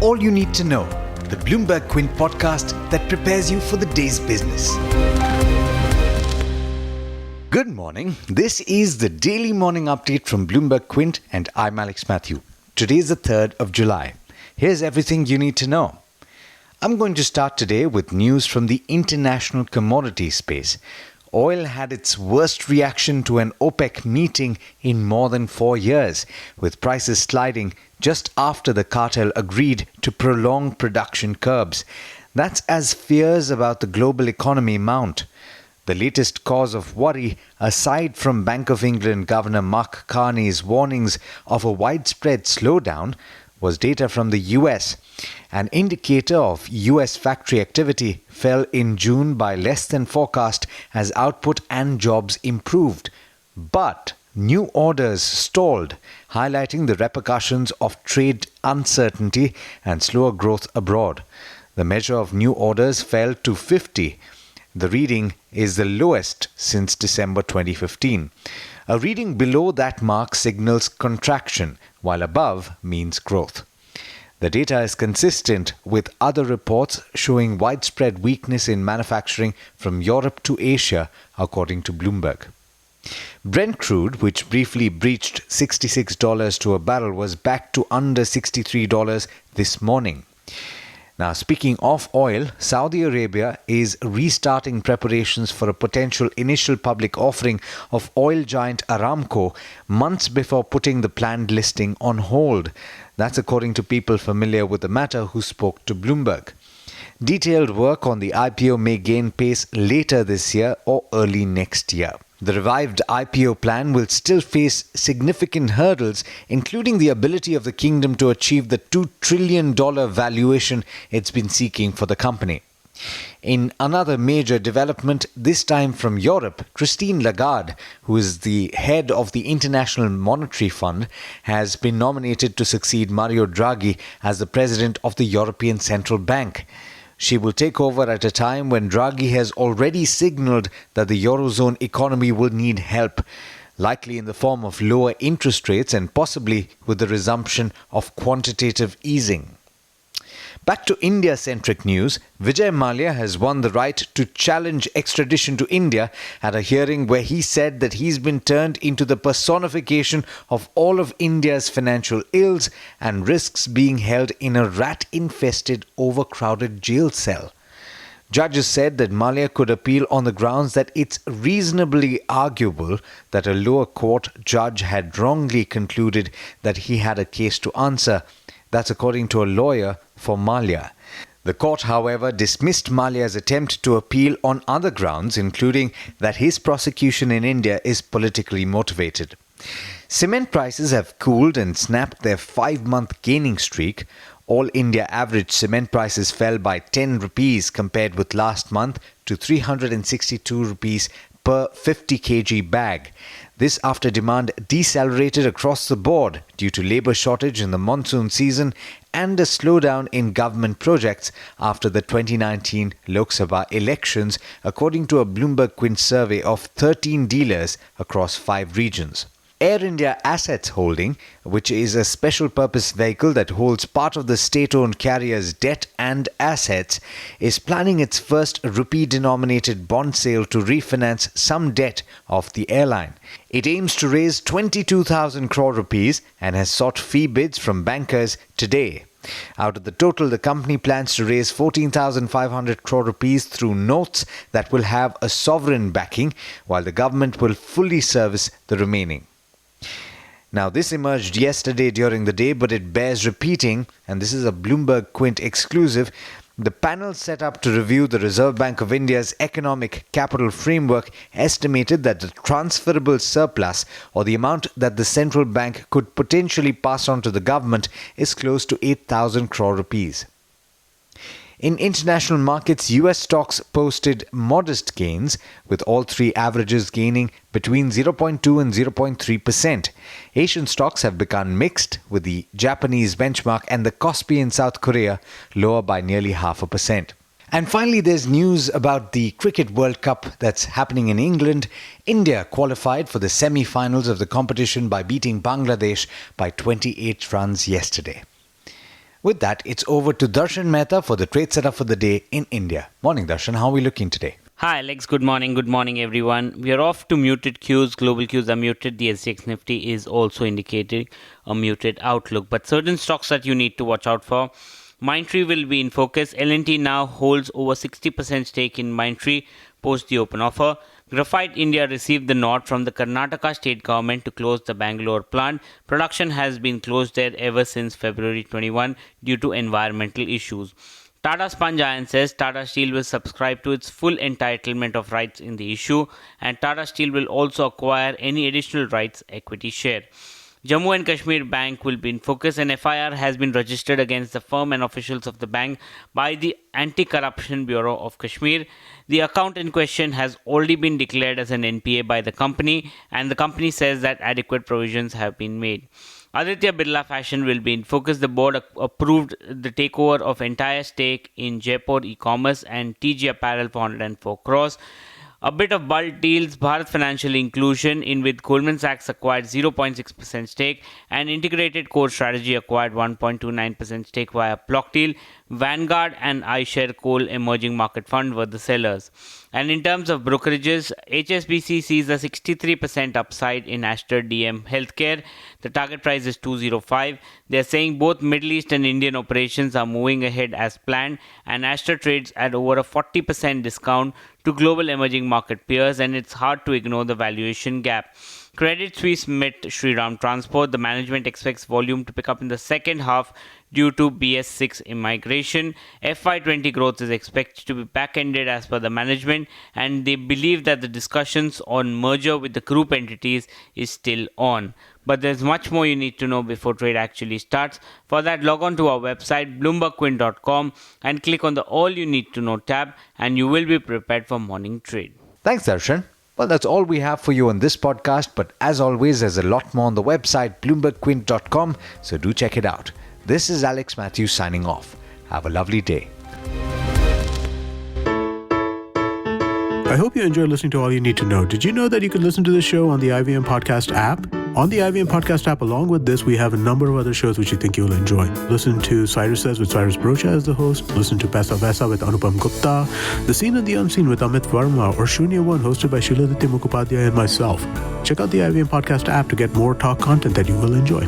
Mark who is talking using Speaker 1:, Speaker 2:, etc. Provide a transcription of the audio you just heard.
Speaker 1: all you need to know, the Bloomberg Quint podcast that prepares you for the day's business. Good morning. This is the daily morning update from Bloomberg Quint, and I'm Alex Matthew. Today is the 3rd of July. Here's everything you need to know. I'm going to start today with news from the international commodity space. Oil had its worst reaction to an OPEC meeting in more than 4 years, with prices sliding just after the cartel agreed to prolong production curbs. That's as fears about the global economy mount. The latest cause of worry, aside from Bank of England Governor Mark Carney's warnings of a widespread slowdown, was data from the US. An indicator of US factory activity fell in June by less than forecast as output and jobs improved. But new orders stalled, highlighting the repercussions of trade uncertainty and slower growth abroad. The measure of new orders fell to 50. The reading is the lowest since December 2015. A reading below that mark signals contraction, while above means growth. The data is consistent with other reports showing widespread weakness in manufacturing from Europe to Asia, according to Bloomberg. Brent crude, which briefly breached $66 to a barrel, was back to under $63 this morning. Now, speaking of oil, Saudi Arabia is restarting preparations for a potential initial public offering of oil giant Aramco months before putting the planned listing on hold. That's according to people familiar with the matter who spoke to Bloomberg. Detailed work on the IPO may gain pace later this year or early next year. The revived IPO plan will still face significant hurdles, including the ability of the kingdom to achieve the $2 trillion valuation it's been seeking for the company. In another major development, this time from Europe, Christine Lagarde, who is the head of the International Monetary Fund, has been nominated to succeed Mario Draghi as the president of the European Central Bank. She will take over at a time when Draghi has already signaled that the Eurozone economy will need help, likely in the form of lower interest rates and possibly with the resumption of quantitative easing. Back to India-centric news, Vijay Mallya has won the right to challenge extradition to India at a hearing where he said that he's been turned into the personification of all of India's financial ills and risks being held in a rat-infested, overcrowded jail cell. Judges said that Mallya could appeal on the grounds that it's reasonably arguable that a lower court judge had wrongly concluded that he had a case to answer. That's according to a lawyer for Mallya. The court, however, dismissed Mallya's attempt to appeal on other grounds, including that his prosecution in India is politically motivated. Cement prices have cooled and snapped their 5-month gaining streak. All India average cement prices fell by 10 rupees compared with last month to 362 rupees per 50 kg bag. This after demand decelerated across the board due to labour shortage in the monsoon season and a slowdown in government projects after the 2019 Lok Sabha elections, according to a Bloomberg Quint survey of 13 dealers across 5 regions. Air India Assets Holding, which is a special purpose vehicle that holds part of the state-owned carrier's debt and assets, is planning its first rupee-denominated bond sale to refinance some debt of the airline. It aims to raise 22,000 crore rupees and has sought fee bids from bankers today. Out of the total, the company plans to raise 14,500 crore rupees through notes that will have a sovereign backing, while the government will fully service the remaining. Now, this emerged yesterday during the day, but it bears repeating, and this is a Bloomberg Quint exclusive. The panel set up to review the Reserve Bank of India's economic capital framework estimated that the transferable surplus, or the amount that the central bank could potentially pass on to the government, is close to 8,000 crore rupees. In international markets, US stocks posted modest gains, with all 3 averages gaining between 0.2 and 0.3%. Asian stocks have begun mixed, with the Japanese benchmark and the Kospi in South Korea lower by nearly 0.5%. And finally, there's news about the Cricket World Cup that's happening in England. India qualified for the semi-finals of the competition by beating Bangladesh by 28 runs yesterday. With that, it's over to Darshan Mehta for the trade setup for the day in India. Morning, Darshan. How are we looking today?
Speaker 2: Hi Alex, good morning. Good morning everyone. We are off to muted cues. Global cues are muted. The SGX Nifty is also indicating a muted outlook. But certain stocks that you need to watch out for. Mindtree will be in focus. L&T now holds over 60% stake in Mindtree post the open offer. Graphite India received the nod from the Karnataka state government to close the Bangalore plant. Production has been closed there ever since February 21 due to environmental issues. Tata Spun Giant says Tata Steel will subscribe to its full entitlement of rights in the issue, and Tata Steel will also acquire any additional rights equity share. Jammu and Kashmir Bank will be in focus. An FIR has been registered against the firm and officials of the bank by the Anti-Corruption Bureau of Kashmir. The account in question has already been declared as an NPA by the company, and the company says that adequate provisions have been made. Aditya Birla Fashion will be in focus. The board approved the takeover of entire stake in Jaipur e-commerce and TG Apparel for 104 crores. A bit of bulk deals. Bharat Financial Inclusion in with Goldman Sachs acquired 0.6% stake, and Integrated Core Strategy acquired 1.29% stake via block deal. Vanguard and iShare Coal Emerging Market Fund were the sellers. And in terms of brokerages, HSBC sees a 63% upside in Aster DM Healthcare. The target price is 205. They are saying both Middle East and Indian operations are moving ahead as planned, and Aster trades at over a 40% discount to global emerging market peers, and it's hard to ignore the valuation gap. Credit Suisse met Shriram Transport. The management expects volume to pick up in the second half due to BS6 immigration. FY20 growth is expected to be back-ended as per the management, and they believe that the discussions on merger with the group entities is still on. But there's much more you need to know before trade actually starts. For that, log on to our website bloombergquint.com and click on the All You Need to Know tab, and you will be prepared for morning trade.
Speaker 1: Thanks, Darshan. Well, that's all we have for you on this podcast, but as always, there's a lot more on the website bloombergquint.com, so do check it out. This is Alex Matthews signing off. Have a lovely day.
Speaker 3: I hope you enjoyed listening to All You Need to Know. Did you know that you can listen to the show on the IVM Podcast app? On the IVM Podcast app, along with this, we have a number of other shows which you think you'll enjoy. Listen to Cyrus Says with Cyrus Brocha as the host. Listen to Pesa Vesa with Anupam Gupta. The Scene and the Unseen with Amit Verma. Or Shunya One hosted by Shiladitya Mukhopadhyay and myself. Check out the IVM Podcast app to get more talk content that you will enjoy.